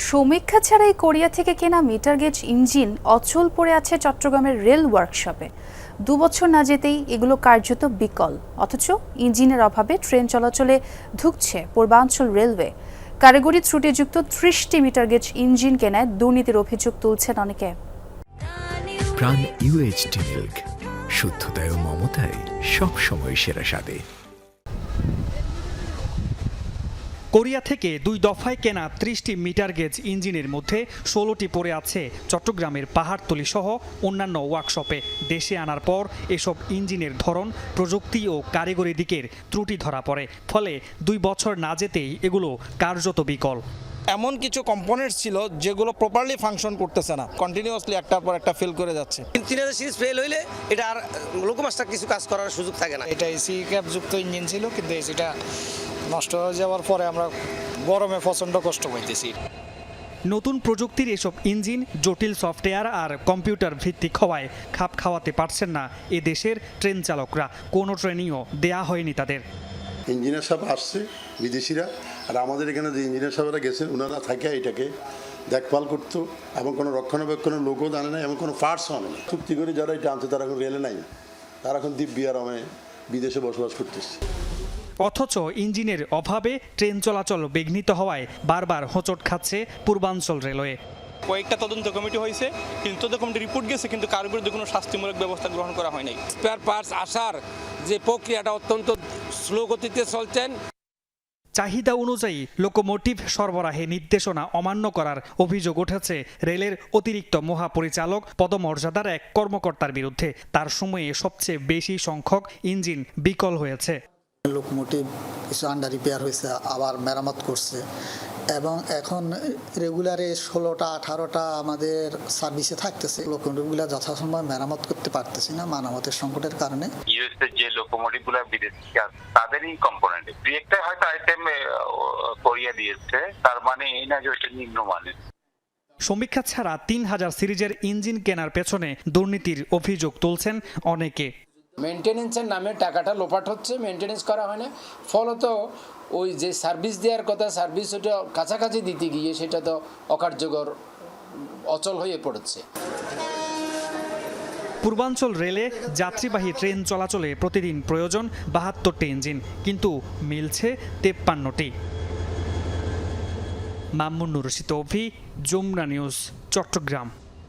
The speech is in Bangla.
সমীক্ষা ছাড়াই কোরিয়া থেকে কেনা মিটার গেজ ইঞ্জিন অচল পড়ে আছে চট্টগ্রামের রেল ওয়ার্কশপে। 2 বছর না যেতেই এগুলো কার্যত বিকল, অথচ ইঞ্জিনের অভাবে ট্রেন চলাচলে ধুঁকছে পূর্বাঞ্চল রেলওয়ে। কারিগরি ত্রুটিযুক্ত 30টি মিটার গেজ ইঞ্জিন কেনায় দুর্নীতির অভিযোগ তুলছেন অনেকে। প্রাণ UHT মিল্ক, শুদ্ধতায় ও মমতায় সবসময় সেরা স্বাদে। কোরিয়া থেকে 2 দফায় কেনা 30টি মিটার গেজ ইঞ্জিনের মধ্যে 16টি পড়ে আছে চট্টগ্রামের পাহাড়তলী সহ অন্যান্য ওয়ার্কশপে। দেশে আনার পর এসব ইঞ্জিনের ধরন, প্রযুক্তি ও কারিগরি দিকের ত্রুটি ধরা পড়ে, ফলে 2 বছর না যেতেই এগুলো কার্যত বিকল। এমন কিছু কম্পোনেন্টস ছিল যেগুলো প্রপারলি ফাংশন করতেছে না, কন্টিনিউয়াসলি একটার পর একটা ফেল করে যাচ্ছে। 3000 সিরিজ ফেল হইলে এটা আর লোকোমাস্টার কিছু কাজ করার সুযোগ থাকে না। এটা এসি ক্যাপ যুক্ত ইঞ্জিন ছিল, কিন্তু এসিটা নষ্ট হয়ে যাওয়ার পরে আমরা গরমে প্রচণ্ড কষ্ট পাইতেছি। নতুন প্রযুক্তির এসব ইঞ্জিন জটিল সফটওয়্যার আর কম্পিউটার ভিত্তিক হওয়ায় খাপ খাওয়াতে পারছেন না এ দেশের ট্রেন চালকরা। কোনো ট্রেনিংও দেয়া হয়নি তাদের। ইঞ্জিনিয়ার সাহেব আসছে বিদেশিরা, আর আমাদের এখানে যে ইঞ্জিনিয়ার সাহেবরা গেছেন ওনারা থাকে এটাকে দেখভাল করতো, এবং কোনো রক্ষণাবেক্ষণের লোকও জানে না, এবং কোনো পার্টসও আনে না। চুক্তি করে যারা এটা আনছে তারা এখন রেলে নাই, তারা এখন দিব্যি আরামে বিদেশে বসবাস করতেছে। অথচ ইঞ্জিনের অভাবে ট্রেন চলাচল বিঘ্নিত হওয়ায় বারবার হোঁচট খাচ্ছে পূর্বাঞ্চল রেলওয়ে। কয়েকটা তদন্ত কমিটি হয়েছে, কিন্তু তদন্ত কমিটি রিপোর্ট গেছে, কিন্তু কারোর বিরুদ্ধে কোনো শাস্তিমূলক ব্যবস্থা গ্রহণ করা হয় নাই। স্পেয়ার পার্টস আসার যে প্রক্রিয়াটা অত্যন্ত স্লো গতিতে চলছেন। চাহিদা অনুযায়ী লোকোমোটিভ সরবরাহে নির্দেশনা অমান্য করার অভিযোগ উঠেছে রেলের অতিরিক্ত মহাপরিচালক পদমর্যাদার এক কর্মকর্তার বিরুদ্ধে। তার সময়ে সবচেয়ে বেশি সংখ্যক ইঞ্জিন বিকল হয়েছে। লোকোমোটিভ কিছু আন্ডার রিপেয়ার হয়েছে, আবার মেরামত করছে, এবং এখন রেগুলারে 16টা 18টা আমাদের সার্ভিসে থাকতেছে। লোকোমোটিভগুলো যথাসময় মেরামত করতে পারতেছি না মানবতের সংকটের কারণে। ইউএসএ যে লোকোমোটিভগুলো বিদেশি তাদেরই কম্পোনেন্ট, দুই একটা হয়তো আইটেম কোরিয়া দিয়েছে, তার মানে এই না যে ওইটা নিম্নমানের। সমীক্ষা ছাড়া 3000 সিরিজের ইঞ্জিন কেনার পেছনে দুর্নীতির অভিযোগ তুলছেন অনেকে। মেনটেনেন্সের নামে টাকাটা লোপাট হচ্ছে, মেনটেনেন্স করা হয় না, ফলত ওই যে সার্ভিস দেওয়ার কথা সার্ভিস ওটা কাছাকাছি দিতে গিয়ে সেটা তো অকার্যকর, অচল হয়ে পড়েছে। পূর্বাঞ্চল রেলে যাত্রীবাহী ট্রেন চলাচলে প্রতিদিন প্রয়োজন 72টি ইঞ্জিন, কিন্তু মিলছে 53টি। মামুনুর রশিদ, যমুনা নিউজ, চট্টগ্রাম।